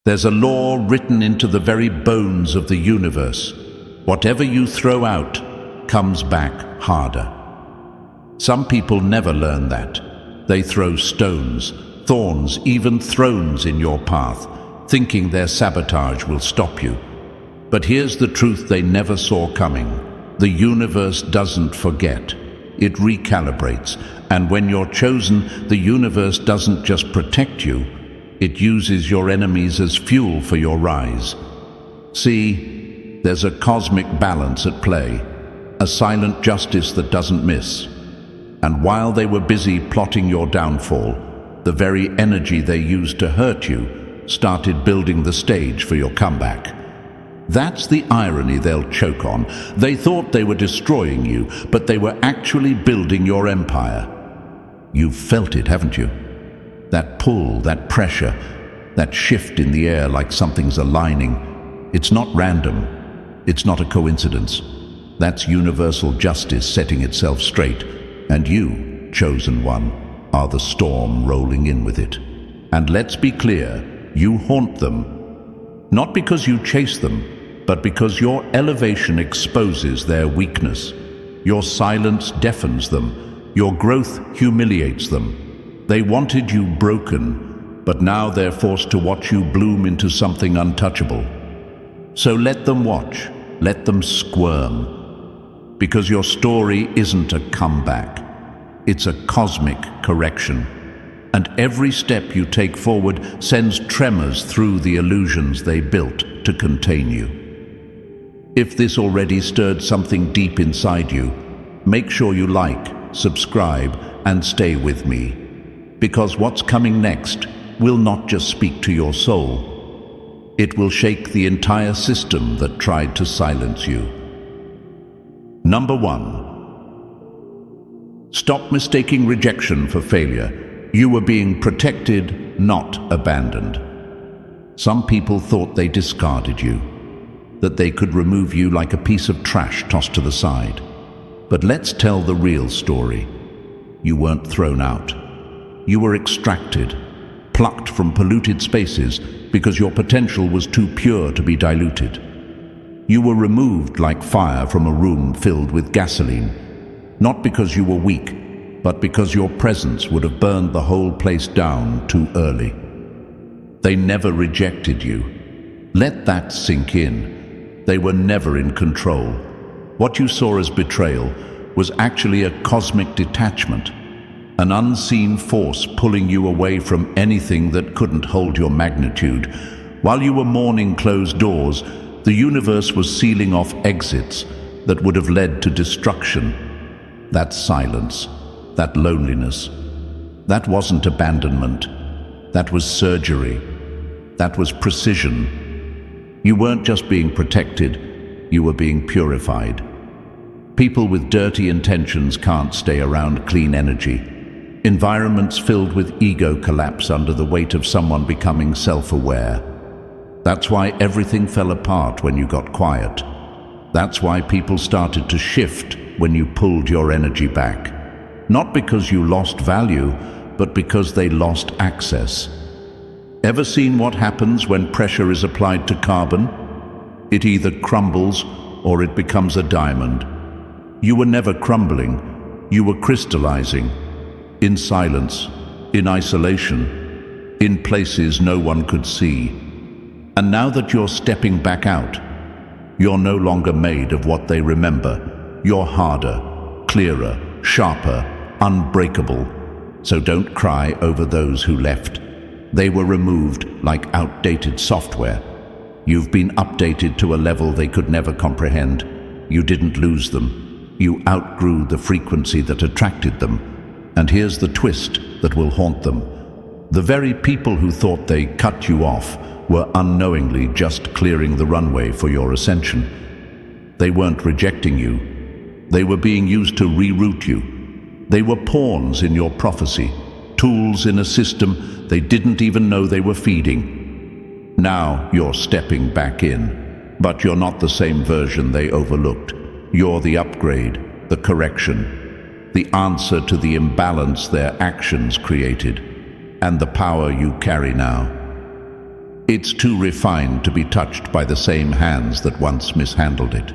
There's a law written into the very bones of the universe. Whatever you throw out comes back harder. Some people never learn that. They throw stones, thorns, even thrones in your path, thinking their sabotage will stop you. But here's the truth they never saw coming. The universe doesn't forget. It recalibrates. And when you're chosen, the universe doesn't just protect you. It uses your enemies as fuel for your rise. See, there's a cosmic balance at play, a silent justice that doesn't miss. And while they were busy plotting your downfall, the very energy they used to hurt you started building the stage for your comeback. That's the irony they'll choke on. They thought they were destroying you, but they were actually building your empire. You've felt it, haven't you? That pull, that pressure, that shift in the air like something's aligning. It's not random. It's not a coincidence. That's universal justice setting itself straight. And you, chosen one, are the storm rolling in with it. And let's be clear, you haunt them. Not because you chase them, but because your elevation exposes their weakness. Your silence deafens them. Your growth humiliates them. They wanted you broken, but now they're forced to watch you bloom into something untouchable. So let them watch. Let them squirm. Because your story isn't a comeback. It's a cosmic correction. And every step you take forward sends tremors through the illusions they built to contain you. If this already stirred something deep inside you, make sure you like, subscribe, and stay with me. Because what's coming next will not just speak to your soul. It will shake the entire system that tried to silence you. Number 1. Stop mistaking rejection for failure. You were being protected, not abandoned. Some people thought they discarded you, that they could remove you like a piece of trash tossed to the side. But let's tell the real story. You weren't thrown out. You were extracted, plucked from polluted spaces because your potential was too pure to be diluted. You were removed like fire from a room filled with gasoline, not because you were weak, but because your presence would have burned the whole place down too early. They never rejected you. Let that sink in. They were never in control. What you saw as betrayal was actually a cosmic detachment, an unseen force pulling you away from anything that couldn't hold your magnitude. While you were mourning closed doors, the universe was sealing off exits that would have led to destruction. That silence, that loneliness, that wasn't abandonment. That was surgery. That was precision. You weren't just being protected, you were being purified. People with dirty intentions can't stay around clean energy. Environments filled with ego collapse under the weight of someone becoming self-aware. That's why everything fell apart when you got quiet. That's why people started to shift when you pulled your energy back. Not because you lost value, but because they lost access. Ever seen what happens when pressure is applied to carbon? It either crumbles or it becomes a diamond. You were never crumbling, you were crystallizing, in silence, in isolation, in places no one could see. And now that you're stepping back out, you're no longer made of what they remember. You're harder, clearer, sharper, unbreakable. So don't cry over those who left. They were removed like outdated software. You've been updated to a level they could never comprehend. You didn't lose them. You outgrew the frequency that attracted them. And here's the twist that will haunt them. The very people who thought they cut you off were unknowingly just clearing the runway for your ascension. They weren't rejecting you. They were being used to reroute you. They were pawns in your prophecy, tools in a system they didn't even know they were feeding. Now you're stepping back in, but you're not the same version they overlooked. You're the upgrade, the correction, the answer to the imbalance their actions created, and the power you carry now. It's too refined to be touched by the same hands that once mishandled it.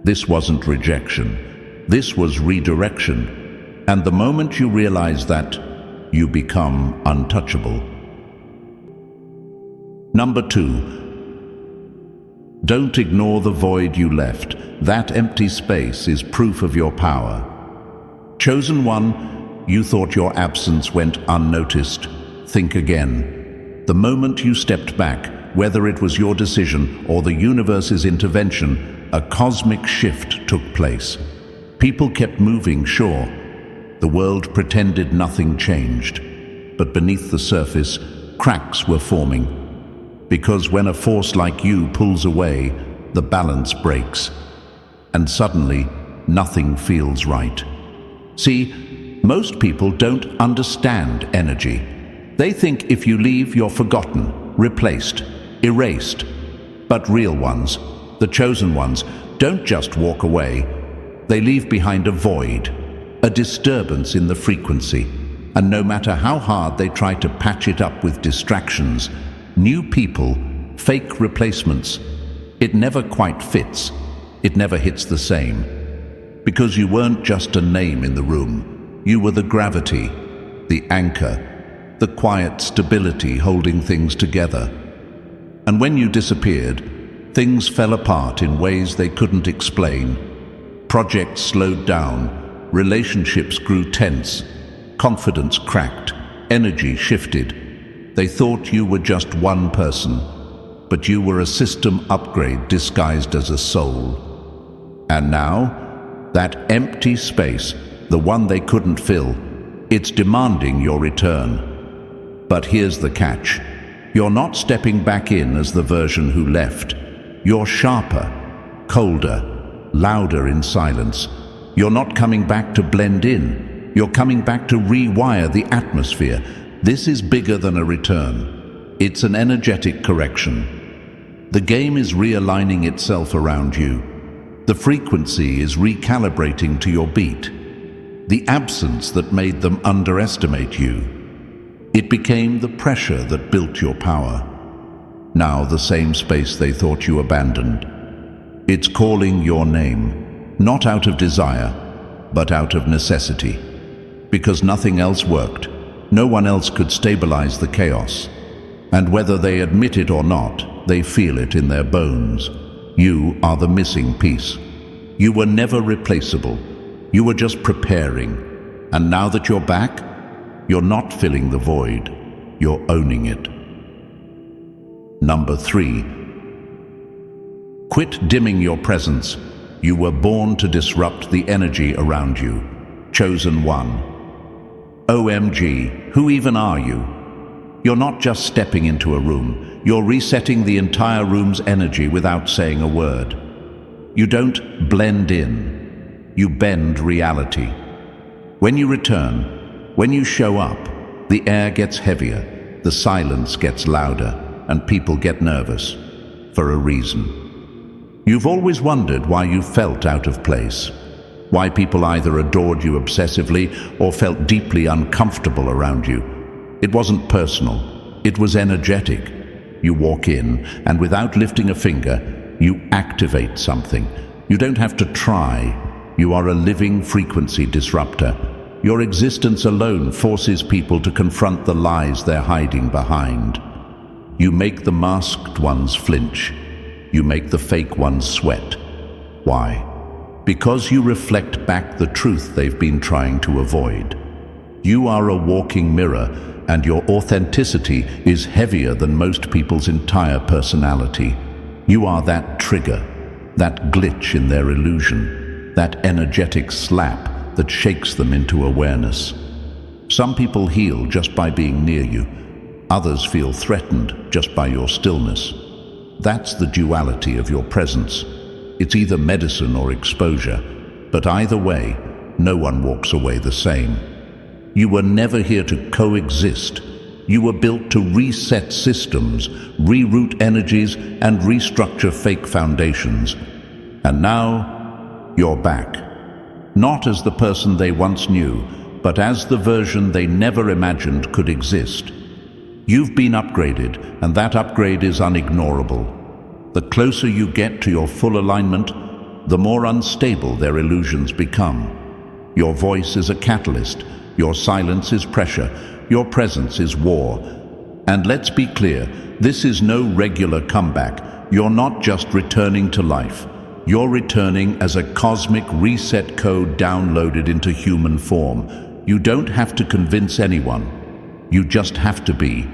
This wasn't rejection. This was redirection. And the moment you realize that, you become untouchable. Number 2. Don't ignore the void you left. That empty space is proof of your power. Chosen one, you thought your absence went unnoticed. Think again. The moment you stepped back, whether it was your decision or the universe's intervention, a cosmic shift took place. People kept moving, sure. The world pretended nothing changed. But beneath the surface, cracks were forming. Because when a force like you pulls away, the balance breaks. And suddenly, nothing feels right. See, most people don't understand energy. They think if you leave, you're forgotten, replaced, erased. But real ones, the chosen ones, don't just walk away. They leave behind a void, a disturbance in the frequency. And no matter how hard they try to patch it up with distractions, new people, fake replacements, it never quite fits. It never hits the same. Because you weren't just a name in the room. You were the gravity, the anchor, the quiet stability holding things together. And when you disappeared, things fell apart in ways they couldn't explain. Projects slowed down, relationships grew tense, confidence cracked, energy shifted. They thought you were just one person, but you were a system upgrade disguised as a soul. And now, that empty space, the one they couldn't fill, it's demanding your return. But here's the catch. You're not stepping back in as the version who left. You're sharper, colder, louder in silence. You're not coming back to blend in. You're coming back to rewire the atmosphere. This is bigger than a return. It's an energetic correction. The game is realigning itself around you. The frequency is recalibrating to your beat. The absence that made them underestimate you. It became the pressure that built your power. Now the same space they thought you abandoned. It's calling your name, not out of desire, but out of necessity. Because nothing else worked. No one else could stabilize the chaos. And whether they admit it or not, they feel it in their bones. You are the missing piece. You were never replaceable. You were just preparing. And now that you're back, you're not filling the void. You're owning it. Number 3. Quit dimming your presence. You were born to disrupt the energy around you. Chosen one. OMG, who even are you? You're not just stepping into a room. You're resetting the entire room's energy without saying a word. You don't blend in. You bend reality. When you return, when you show up, the air gets heavier, the silence gets louder, and people get nervous. For a reason. You've always wondered why you felt out of place. Why people either adored you obsessively or felt deeply uncomfortable around you. It wasn't personal. It was energetic. You walk in, and without lifting a finger, you activate something. You don't have to try. You are a living frequency disruptor. Your existence alone forces people to confront the lies they're hiding behind. You make the masked ones flinch. You make the fake ones sweat. Why? Because you reflect back the truth they've been trying to avoid. You are a walking mirror, and your authenticity is heavier than most people's entire personality. You are that trigger, that glitch in their illusion, that energetic slap that shakes them into awareness. Some people heal just by being near you. Others feel threatened just by your stillness. That's the duality of your presence. It's either medicine or exposure, but either way, no one walks away the same. You were never here to coexist. You were built to reset systems, reroute energies, and restructure fake foundations. And now, you're back. Not as the person they once knew, but as the version they never imagined could exist. You've been upgraded, and that upgrade is unignorable. The closer you get to your full alignment, the more unstable their illusions become. Your voice is a catalyst, your silence is pressure, your presence is war. And let's be clear, this is no regular comeback. You're not just returning to life. You're returning as a cosmic reset code downloaded into human form. You don't have to convince anyone. You just have to be.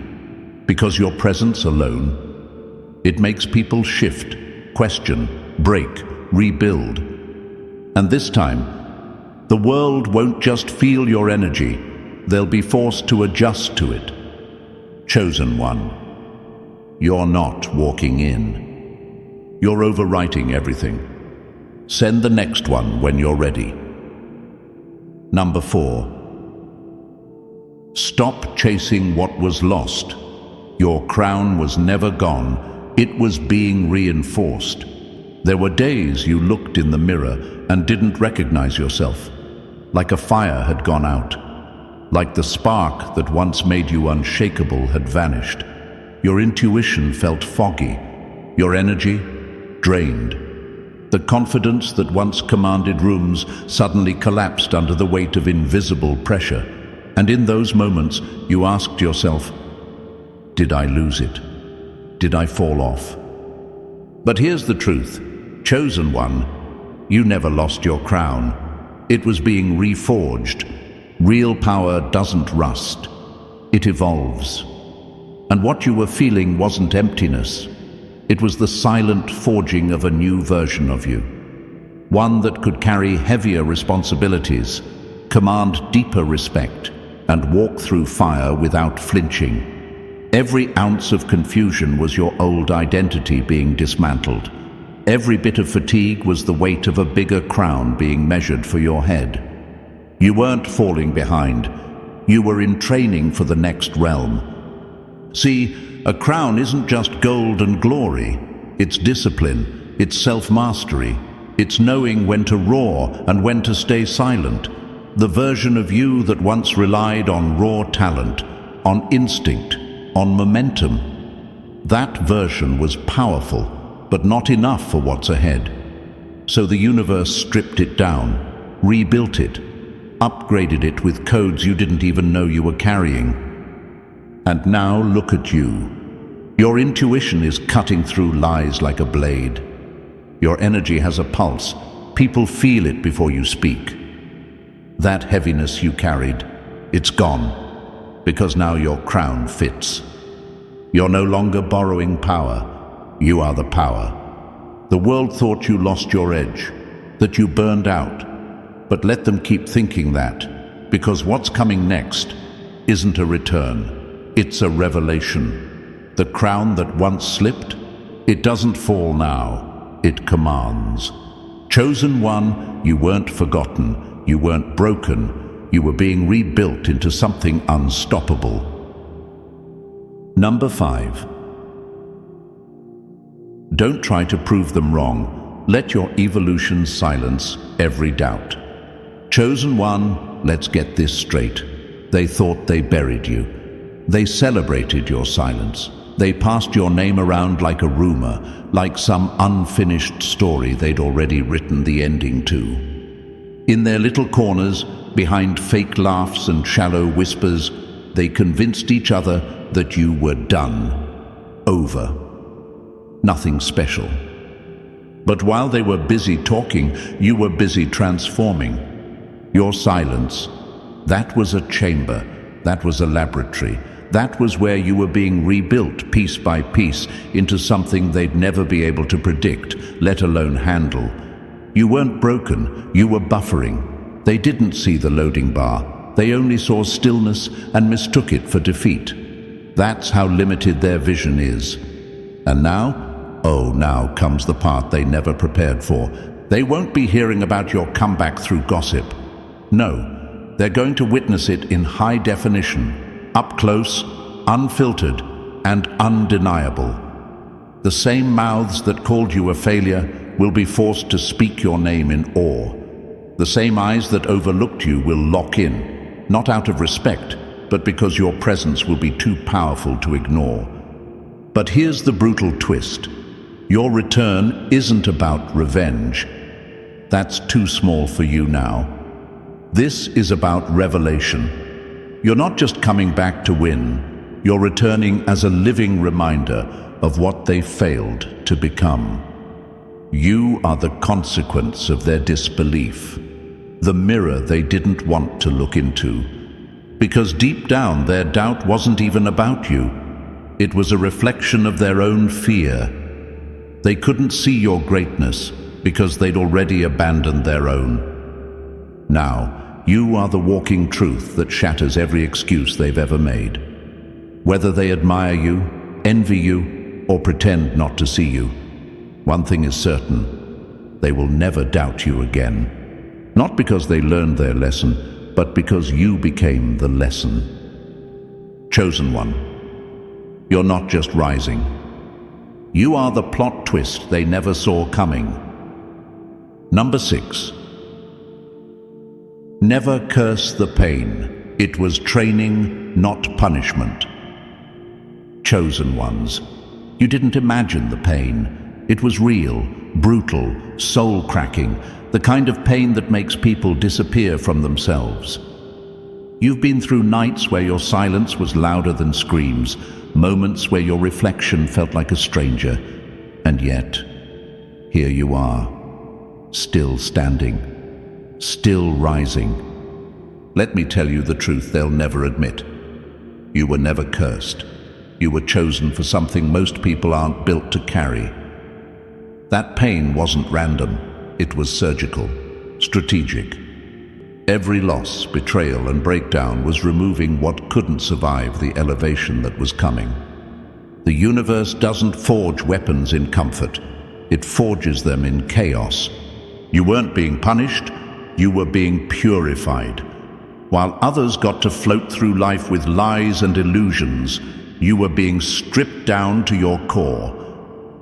Because your presence alone, it makes people shift, question, break, rebuild. And this time, the world won't just feel your energy. They'll be forced to adjust to it. Chosen one, you're not walking in. You're overwriting everything. Send the next one when you're ready. Number 4. Stop chasing what was lost. Your crown was never gone. It was being reinforced. There were days you looked in the mirror and didn't recognize yourself, like a fire had gone out, like the spark that once made you unshakable had vanished. Your intuition felt foggy, your energy drained. The confidence that once commanded rooms suddenly collapsed under the weight of invisible pressure. And in those moments, you asked yourself, did I lose it? Did I fall off? But here's the truth. Chosen one, you never lost your crown. It was being reforged. Real power doesn't rust. It evolves. And what you were feeling wasn't emptiness. It was the silent forging of a new version of you. One that could carry heavier responsibilities, command deeper respect, and walk through fire without flinching. Every ounce of confusion was your old identity being dismantled. Every bit of fatigue was the weight of a bigger crown being measured for your head. You weren't falling behind. You were in training for the next realm. See, a crown isn't just gold and glory. It's discipline, it's self-mastery, it's knowing when to roar and when to stay silent. The version of you that once relied on raw talent, on instinct, on momentum. That version was powerful, but not enough for what's ahead. So the universe stripped it down, rebuilt it, upgraded it with codes you didn't even know you were carrying. And now look at you. Your intuition is cutting through lies like a blade. Your energy has a pulse. People feel it before you speak. That heaviness you carried, it's gone, because now your crown fits. You're no longer borrowing power. You are the power. The world thought you lost your edge, that you burned out. But let them keep thinking that, because what's coming next isn't a return, it's a revelation. The crown that once slipped, it doesn't fall now, it commands. Chosen one, you weren't forgotten, you weren't broken, you were being rebuilt into something unstoppable. Number 5. Don't try to prove them wrong. Let your evolution silence every doubt. Chosen one, let's get this straight. They thought they buried you. They celebrated your silence. They passed your name around like a rumor, like some unfinished story they'd already written the ending to. In their little corners, behind fake laughs and shallow whispers, they convinced each other that you were done, over. Nothing special. But while they were busy talking, you were busy transforming. Your silence, that was a chamber, that was a laboratory, that was where you were being rebuilt piece by piece into something they'd never be able to predict, let alone handle. You weren't broken, you were buffering. They didn't see the loading bar. They only saw stillness and mistook it for defeat. That's how limited their vision is. And now? Oh, now comes the part they never prepared for. They won't be hearing about your comeback through gossip. No, they're going to witness it in high definition, up close, unfiltered, and undeniable. The same mouths that called you a failure will be forced to speak your name in awe. The same eyes that overlooked you will lock in, not out of respect, but because your presence will be too powerful to ignore. But here's the brutal twist. Your return isn't about revenge. That's too small for you now. This is about revelation. You're not just coming back to win, you're returning as a living reminder of what they failed to become. You are the consequence of their disbelief, the mirror they didn't want to look into. Because deep down, their doubt wasn't even about you. It was a reflection of their own fear. They couldn't see your greatness because they'd already abandoned their own. Now, you are the walking truth that shatters every excuse they've ever made. Whether they admire you, envy you, or pretend not to see you, one thing is certain: they will never doubt you again. Not because they learned their lesson, but because you became the lesson. Chosen one, you're not just rising. You are the plot twist they never saw coming. Number 6. Never curse the pain. It was training, not punishment. Chosen ones, you didn't imagine the pain. It was real, brutal, soul-cracking, the kind of pain that makes people disappear from themselves. You've been through nights where your silence was louder than screams, moments where your reflection felt like a stranger, and yet, here you are, still standing, still rising. Let me tell you the truth they'll never admit. You were never cursed. You were chosen for something most people aren't built to carry. That pain wasn't random. It was surgical, strategic. Every loss, betrayal, and breakdown was removing what couldn't survive the elevation that was coming. The universe doesn't forge weapons in comfort. It forges them in chaos. You weren't being punished, you were being purified. While others got to float through life with lies and illusions, you were being stripped down to your core.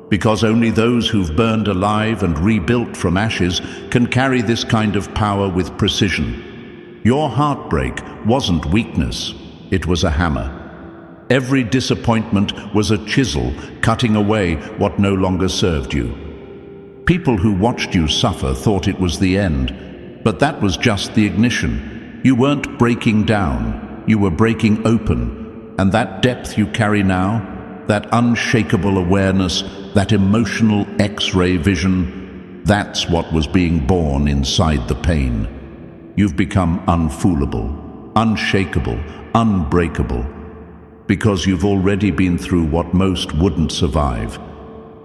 Because only those who've burned alive and rebuilt from ashes can carry this kind of power with precision. Your heartbreak wasn't weakness, it was a hammer. Every disappointment was a chisel cutting away what no longer served you. People who watched you suffer thought it was the end, but that was just the ignition. You weren't breaking down, you were breaking open, and that depth you carry now, that unshakable awareness, that emotional X-ray vision, that's what was being born inside the pain. You've become unfoolable, unshakable, unbreakable, because you've already been through what most wouldn't survive.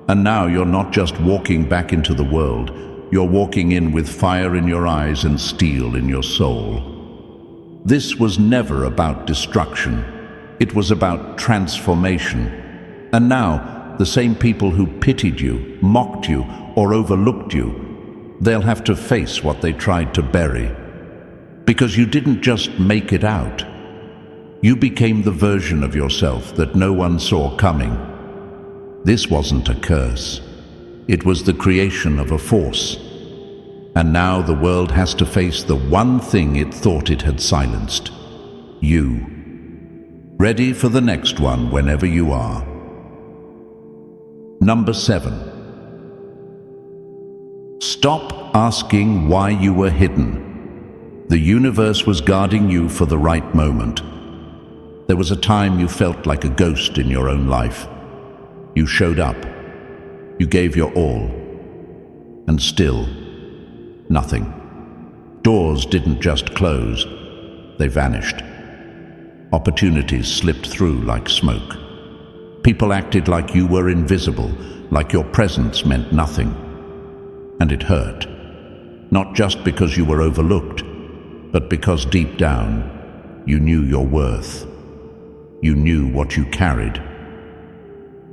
And now you're not just walking back into the world, you're walking in with fire in your eyes and steel in your soul. This was never about destruction. It was about transformation. And now, the same people who pitied you, mocked you, or overlooked you, they'll have to face what they tried to bury. Because you didn't just make it out. You became the version of yourself that no one saw coming. This wasn't a curse. It was the creation of a force. And now the world has to face the one thing it thought it had silenced. You. Ready for the next one whenever you are. Number 7. Stop asking why you were hidden. The universe was guarding you for the right moment. There was a time you felt like a ghost in your own life. You showed up. You gave your all. And still, nothing. Doors didn't just close, they vanished. Opportunities slipped through like smoke. People acted like you were invisible, like your presence meant nothing. And it hurt. Not just because you were overlooked, but because deep down, you knew your worth. You knew what you carried.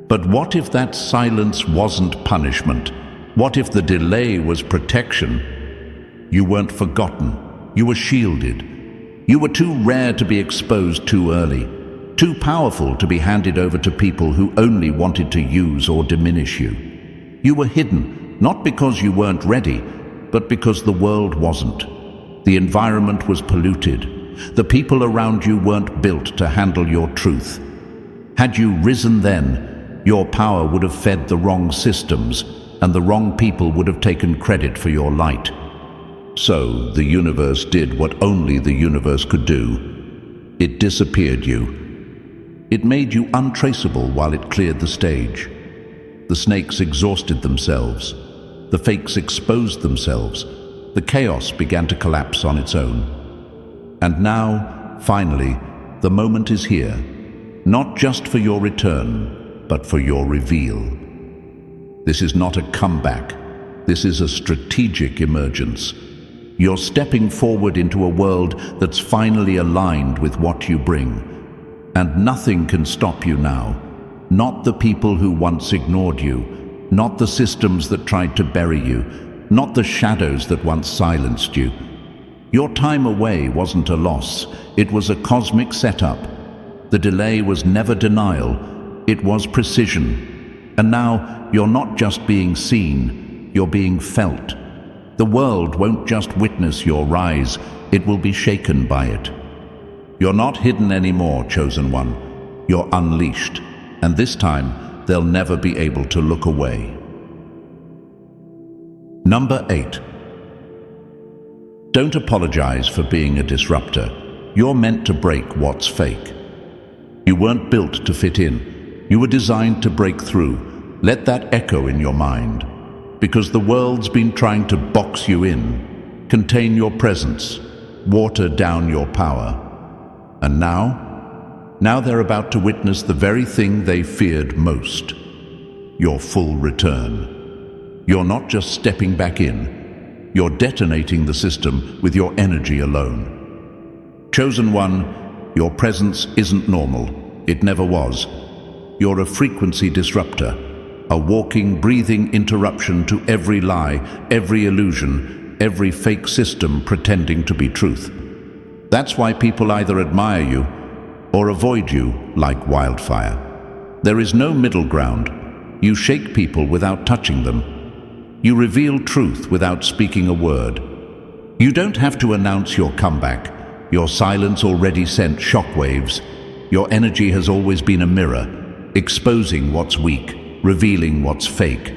But what if that silence wasn't punishment? What if the delay was protection? You weren't forgotten. You were shielded. You were too rare to be exposed too early. Too powerful to be handed over to people who only wanted to use or diminish you. You were hidden, not because you weren't ready, but because the world wasn't. The environment was polluted. The people around you weren't built to handle your truth. Had you risen then, your power would have fed the wrong systems, and the wrong people would have taken credit for your light. So the universe did what only the universe could do. It disappeared you. It made you untraceable while it cleared the stage. The snakes exhausted themselves. The fakes exposed themselves. The chaos began to collapse on its own. And now, finally, the moment is here, not just for your return, but for your reveal. This is not a comeback. This is a strategic emergence. You're stepping forward into a world that's finally aligned with what you bring. And nothing can stop you now. Not the people who once ignored you, not the systems that tried to bury you, not the shadows that once silenced you. Your time away wasn't a loss, it was a cosmic setup. The delay was never denial, it was precision. And now you're not just being seen, you're being felt. The world won't just witness your rise, it will be shaken by it. You're not hidden anymore, Chosen One. You're unleashed, and this time they'll never be able to look away. Number 8. Don't apologize for being a disruptor. You're meant to break what's fake. You weren't built to fit in. You were designed to break through. Let that echo in your mind. Because the world's been trying to box you in, contain your presence, water down your power. And now they're about to witness the very thing they feared most, your full return. You're not just stepping back in, you're detonating the system with your energy alone. Chosen One, your presence isn't normal, it never was. You're a frequency disruptor, a walking, breathing interruption to every lie, every illusion, every fake system pretending to be truth. That's why people either admire you or avoid you like wildfire. There is no middle ground. You shake people without touching them. You reveal truth without speaking a word. You don't have to announce your comeback. Your silence already sent shockwaves. Your energy has always been a mirror, exposing what's weak, revealing what's fake.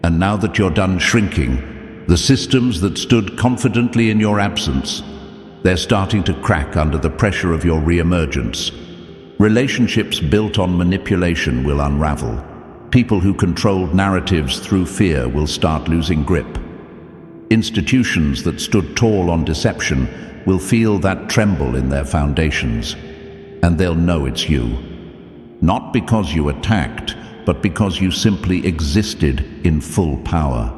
And now that you're done shrinking, the systems that stood confidently in your absence, they're starting to crack under the pressure of your re-emergence. Relationships built on manipulation will unravel. People who controlled narratives through fear will start losing grip. Institutions that stood tall on deception will feel that tremble in their foundations. And they'll know it's you. Not because you attacked, but because you simply existed in full power.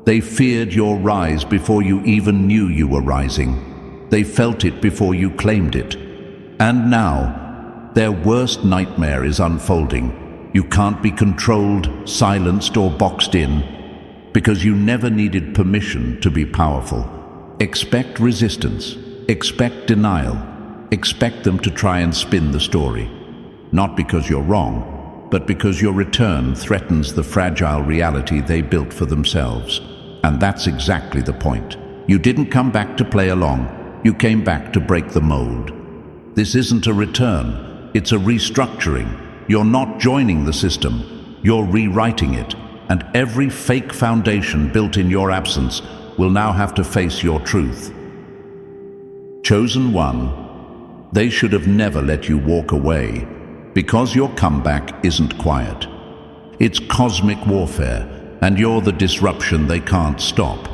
They feared your rise before you even knew you were rising. They felt it before you claimed it. And now, their worst nightmare is unfolding. You can't be controlled, silenced, or boxed in, because you never needed permission to be powerful. Expect resistance. Expect denial. Expect them to try and spin the story. Not because you're wrong, but because your return threatens the fragile reality they built for themselves. And that's exactly the point. You didn't come back to play along. You came back to break the mold. This isn't a return, it's a restructuring. You're not joining the system, you're rewriting it. And every fake foundation built in your absence will now have to face your truth. Chosen One, they should have never let you walk away, because your comeback isn't quiet. It's cosmic warfare, and you're the disruption they can't stop.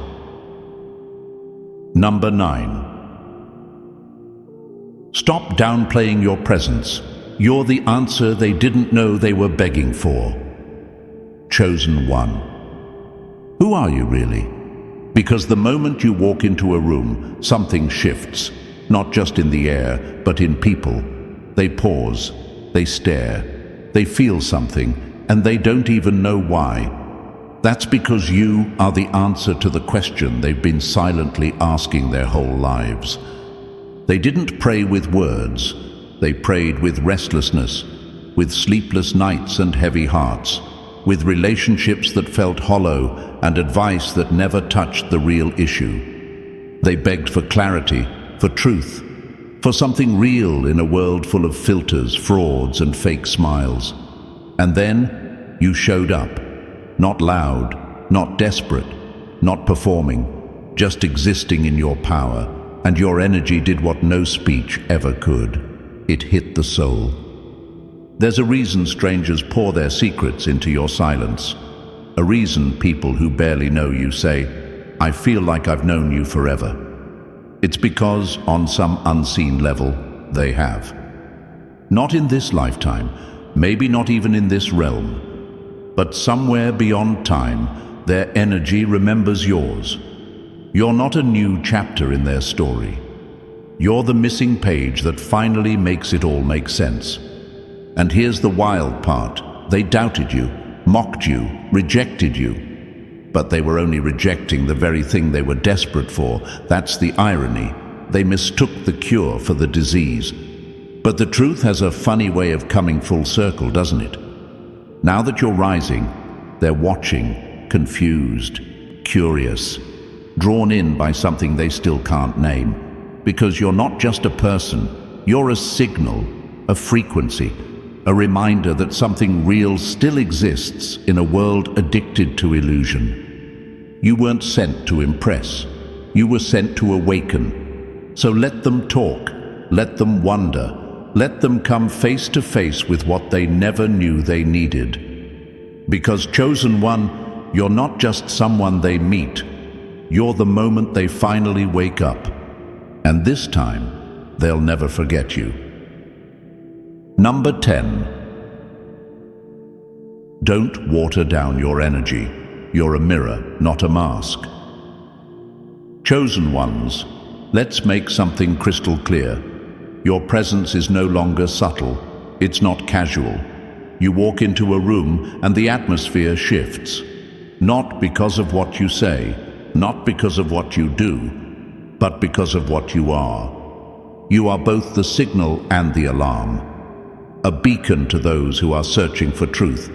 Number 9. Stop downplaying your presence. You're the answer they didn't know they were begging for. Chosen One. Who are you really? Because the moment you walk into a room, something shifts, not just in the air, but in people. They pause, they stare, they feel something, and they don't even know why. That's because you are the answer to the question they've been silently asking their whole lives. They didn't pray with words, they prayed with restlessness, with sleepless nights and heavy hearts, with relationships that felt hollow and advice that never touched the real issue. They begged for clarity, for truth, for something real in a world full of filters, frauds, and fake smiles. And then you showed up, not loud, not desperate, not performing, just existing in your power, and your energy did what no speech ever could. It hit the soul. There's a reason strangers pour their secrets into your silence. A reason people who barely know you say, "I feel like I've known you forever." It's because, on some unseen level, they have. Not in this lifetime, maybe not even in this realm, but somewhere beyond time, their energy remembers yours. You're not a new chapter in their story. You're the missing page that finally makes it all make sense. And here's the wild part. They doubted you, mocked you, rejected you. But they were only rejecting the very thing they were desperate for. That's the irony. They mistook the cure for the disease. But the truth has a funny way of coming full circle, doesn't it? Now that you're rising, they're watching, confused, curious, drawn in by something they still can't name. Because you're not just a person, you're a signal, a frequency, a reminder that something real still exists in a world addicted to illusion. You weren't sent to impress, you were sent to awaken. So let them talk, let them wonder, let them come face to face with what they never knew they needed. Because, chosen one, you're not just someone they meet, you're the moment they finally wake up. And this time, they'll never forget you. Number 10. Don't water down your energy. You're a mirror, not a mask. Chosen ones, let's make something crystal clear. Your presence is no longer subtle. It's not casual. You walk into a room and the atmosphere shifts. Not because of what you say, not because of what you do, but because of what you are. You are both the signal and the alarm. A beacon to those who are searching for truth,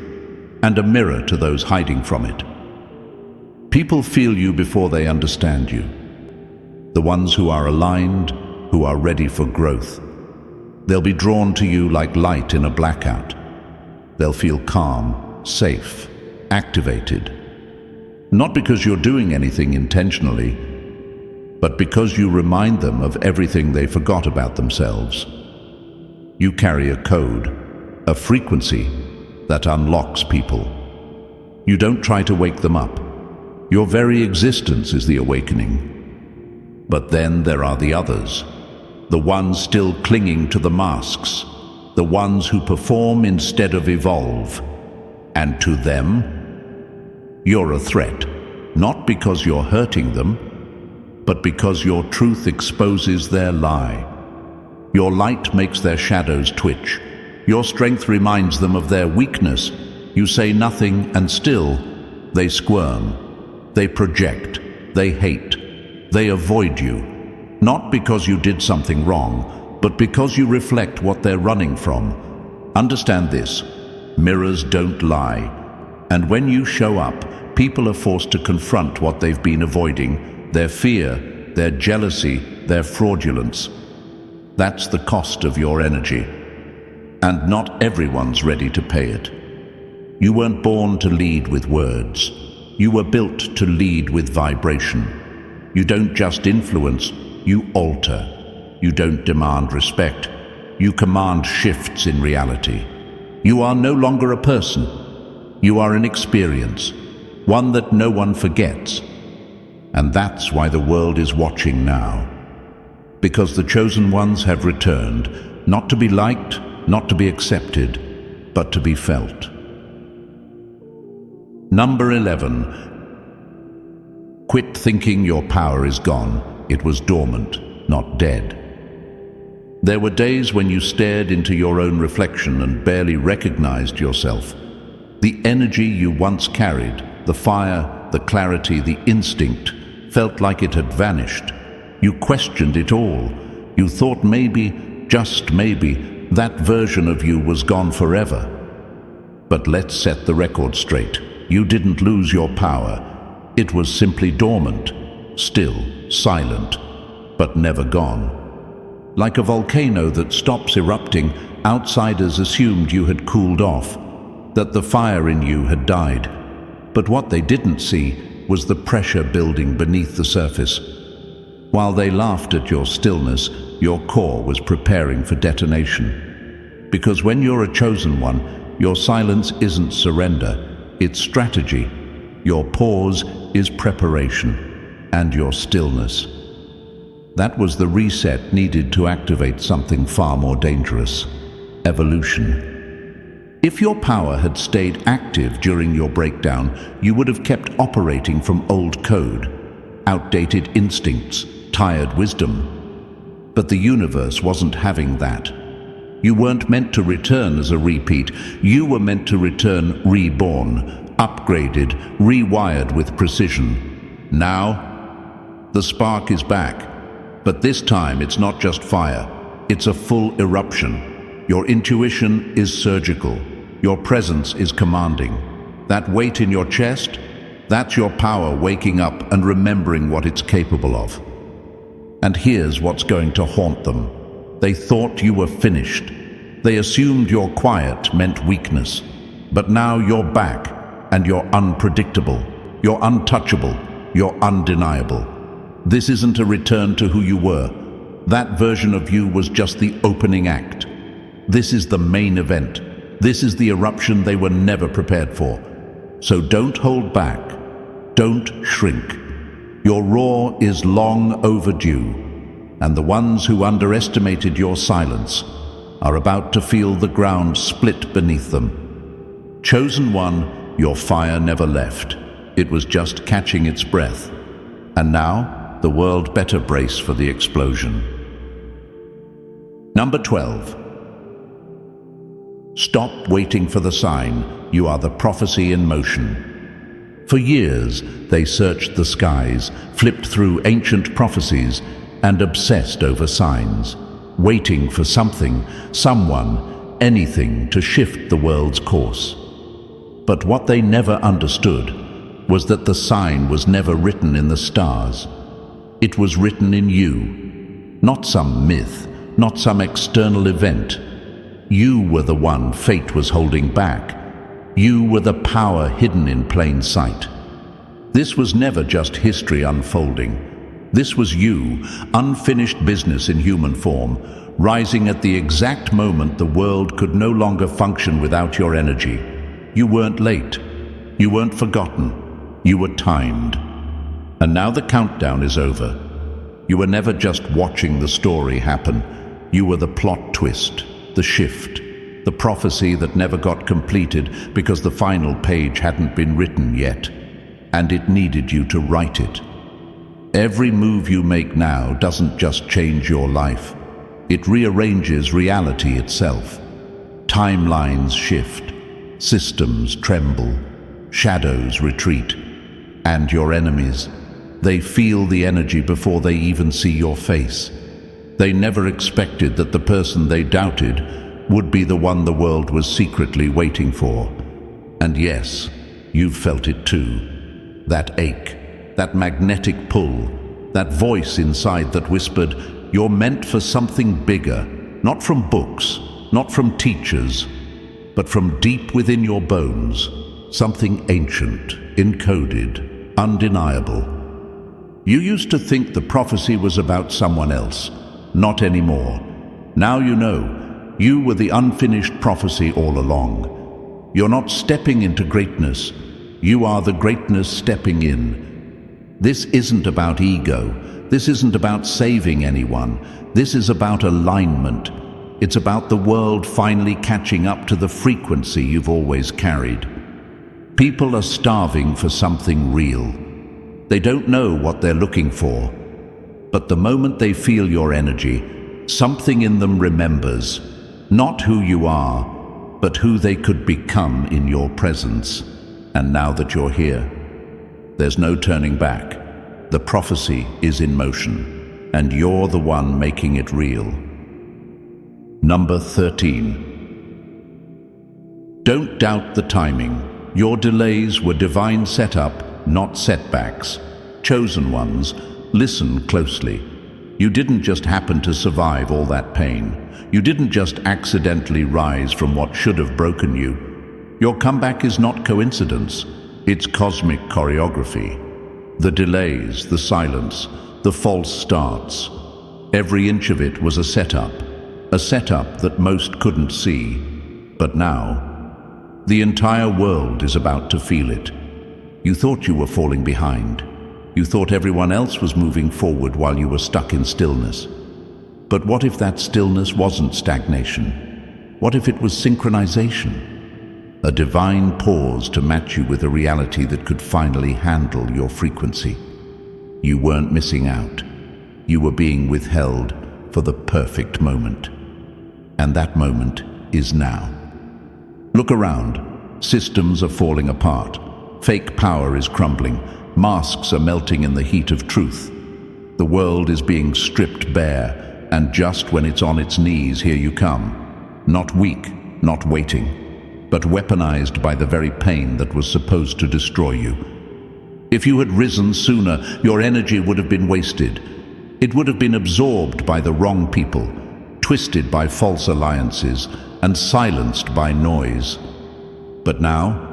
and a mirror to those hiding from it. People feel you before they understand you. The ones who are aligned, who are ready for growth. They'll be drawn to you like light in a blackout. They'll feel calm, safe, activated. Not because you're doing anything intentionally, but because you remind them of everything they forgot about themselves. You carry a code, a frequency that unlocks people. You don't try to wake them up. Your very existence is the awakening. But then there are the others, the ones still clinging to the masks, the ones who perform instead of evolve. And to them, you're a threat, not because you're hurting them, but because your truth exposes their lie. Your light makes their shadows twitch. Your strength reminds them of their weakness. You say nothing and still they squirm. They project. They hate. They avoid you. Not because you did something wrong, but because you reflect what they're running from. Understand this. Mirrors don't lie. And when you show up, people are forced to confront what they've been avoiding, their fear, their jealousy, their fraudulence. That's the cost of your energy. And not everyone's ready to pay it. You weren't born to lead with words. You were built to lead with vibration. You don't just influence, you alter. You don't demand respect. You command shifts in reality. You are no longer a person. You are an experience, one that no one forgets. And that's why the world is watching now. Because the chosen ones have returned, not to be liked, not to be accepted, but to be felt. Number 11. Quit thinking your power is gone. It was dormant, not dead. There were days when you stared into your own reflection and barely recognized yourself. The energy you once carried, the fire, the clarity, the instinct, felt like it had vanished. You questioned it all. You thought maybe, just maybe, that version of you was gone forever. But let's set the record straight. You didn't lose your power. It was simply dormant, still, silent, but never gone. Like a volcano that stops erupting, outsiders assumed you had cooled off, that the fire in you had died. But what they didn't see was the pressure building beneath the surface. While they laughed at your stillness, your core was preparing for detonation. Because when you're a chosen one, your silence isn't surrender, it's strategy. Your pause is preparation, and your stillness. That was the reset needed to activate something far more dangerous: evolution. If your power had stayed active during your breakdown, you would have kept operating from old code, outdated instincts, tired wisdom. But the universe wasn't having that. You weren't meant to return as a repeat. You were meant to return reborn, upgraded, rewired with precision. Now, the spark is back. But this time it's not just fire. It's a full eruption. Your intuition is surgical. Your presence is commanding. That weight in your chest, that's your power waking up and remembering what it's capable of. And here's what's going to haunt them. They thought you were finished. They assumed your quiet meant weakness. But now you're back, and you're unpredictable. You're untouchable. You're undeniable. This isn't a return to who you were. That version of you was just the opening act. This is the main event. This is the eruption they were never prepared for. So don't hold back. Don't shrink. Your roar is long overdue, and the ones who underestimated your silence are about to feel the ground split beneath them. Chosen one, your fire never left. It was just catching its breath. And now, the world better brace for the explosion. Number 12. Stop waiting for the sign. You are the prophecy in motion. For years, they searched the skies, flipped through ancient prophecies, and obsessed over signs, waiting for something, someone, anything to shift the world's course. But what they never understood was that the sign was never written in the stars. It was written in you, not some myth, not some external event. You were the one fate was holding back. You were the power hidden in plain sight. This was never just history unfolding. This was you, unfinished business in human form, rising at the exact moment the world could no longer function without your energy. You weren't late. You weren't forgotten. You were timed. And now the countdown is over. You were never just watching the story happen. You were the plot twist, the shift, the prophecy that never got completed because the final page hadn't been written yet, and it needed you to write it. Every move you make now doesn't just change your life. It rearranges reality itself. Timelines shift, systems tremble, shadows retreat, and your enemies, they feel the energy before they even see your face. They never expected that the person they doubted would be the one the world was secretly waiting for. And yes, you've felt it too. That ache, that magnetic pull, that voice inside that whispered, "You're meant for something bigger," not from books, not from teachers, but from deep within your bones, something ancient, encoded, undeniable. You used to think the prophecy was about someone else. Not anymore. Now you know, you were the unfinished prophecy all along. You're not stepping into greatness. You are the greatness stepping in. This isn't about ego. This isn't about saving anyone. This is about alignment. It's about the world finally catching up to the frequency you've always carried. People are starving for something real. They don't know what they're looking for. But the moment they feel your energy, something in them remembers, not who you are, but who they could become in your presence. And now that you're here, there's no turning back. The prophecy is in motion, and you're the one making it real. Number 13. Don't doubt the timing. Your delays were divine setup, not setbacks. Chosen ones, listen closely. You didn't just happen to survive all that pain. You didn't just accidentally rise from what should have broken you. Your comeback is not coincidence. It's cosmic choreography. The delays, the silence, the false starts. Every inch of it was a setup that most couldn't see. But now, the entire world is about to feel it. You thought you were falling behind. You thought everyone else was moving forward while you were stuck in stillness. But what if that stillness wasn't stagnation? What if it was synchronization? A divine pause to match you with a reality that could finally handle your frequency. You weren't missing out. You were being withheld for the perfect moment. And that moment is now. Look around. Systems are falling apart. Fake power is crumbling. Masks are melting in the heat of truth. The world is being stripped bare, and just when it's on its knees, here you come. Not weak, not waiting, but weaponized by the very pain that was supposed to destroy you. If you had risen sooner, your energy would have been wasted. It would have been absorbed by the wrong people, twisted by false alliances, and silenced by noise. But now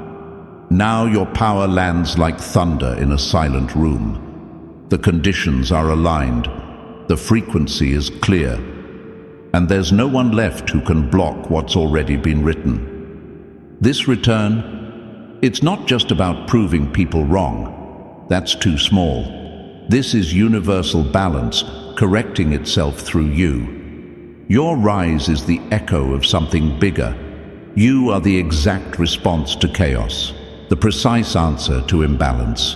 your power lands like thunder in a silent room. The conditions are aligned, the frequency is clear, and there's no one left who can block what's already been written. This return, it's not just about proving people wrong. That's too small. This is universal balance correcting itself through you. Your rise is the echo of something bigger. You are the exact response to chaos, the precise answer to imbalance.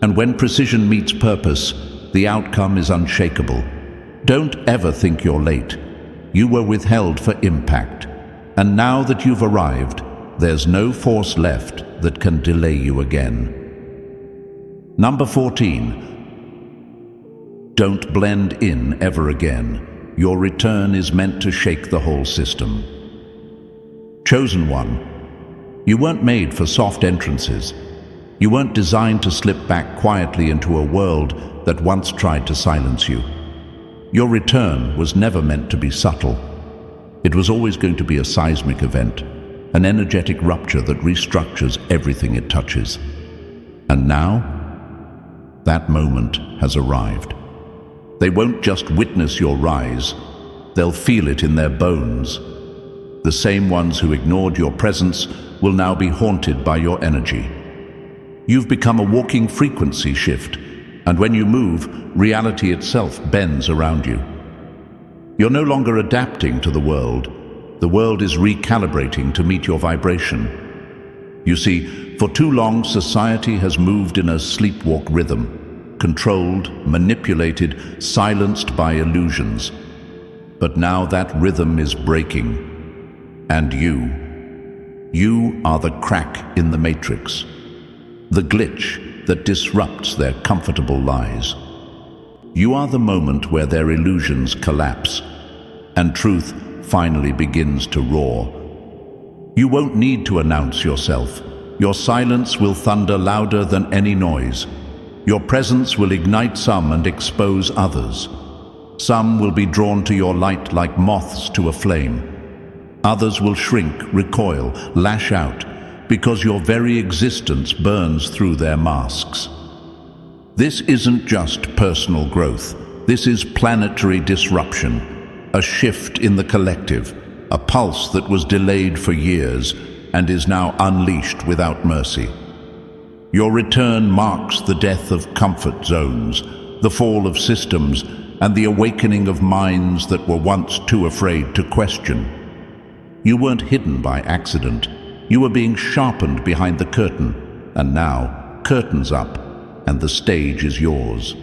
And when precision meets purpose, the outcome is unshakable. Don't ever think you're late. You were withheld for impact. And now that you've arrived, there's no force left that can delay you again. Number 14. Don't blend in ever again. Your return is meant to shake the whole system. Chosen one, you weren't made for soft entrances. You weren't designed to slip back quietly into a world that once tried to silence you. Your return was never meant to be subtle. It was always going to be a seismic event, an energetic rupture that restructures everything it touches. And now, that moment has arrived. They won't just witness your rise, they'll feel it in their bones. The same ones who ignored your presence will now be haunted by your energy. You've become a walking frequency shift, and when you move, reality itself bends around you. You're no longer adapting to the world is recalibrating to meet your vibration. You see, for too long society has moved in a sleepwalk rhythm, controlled, manipulated, silenced by illusions. But now that rhythm is breaking. And you are the crack in the matrix, the glitch that disrupts their comfortable lies. You are the moment where their illusions collapse, and truth finally begins to roar. You won't need to announce yourself. Your silence will thunder louder than any noise. Your presence will ignite some and expose others. Some will be drawn to your light like moths to a flame. Others will shrink, recoil, lash out, because your very existence burns through their masks. This isn't just personal growth. This is planetary disruption, a shift in the collective, a pulse that was delayed for years and is now unleashed without mercy. Your return marks the death of comfort zones, the fall of systems, and the awakening of minds that were once too afraid to question. You weren't hidden by accident. You were being sharpened behind the curtain, and now, curtain's up, and the stage is yours.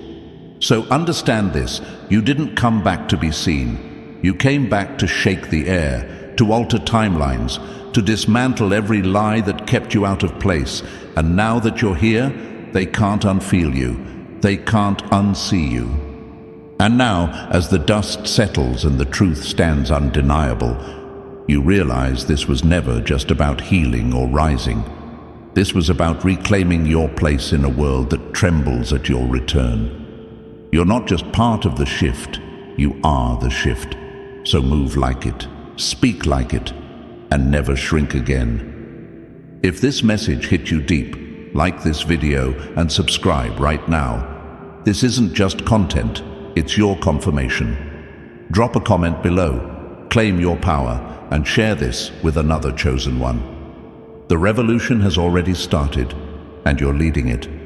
So understand this, you didn't come back to be seen. You came back to shake the air, to alter timelines, to dismantle every lie that kept you out of place. And now that you're here, they can't unfeel you. They can't unsee you. And now, as the dust settles and the truth stands undeniable, you realize this was never just about healing or rising. This was about reclaiming your place in a world that trembles at your return. You're not just part of the shift, you are the shift. So move like it, speak like it, and never shrink again. If this message hit you deep, like this video and subscribe right now. This isn't just content, it's your confirmation. Drop a comment below, claim your power, and share this with another chosen one. The revolution has already started, and you're leading it.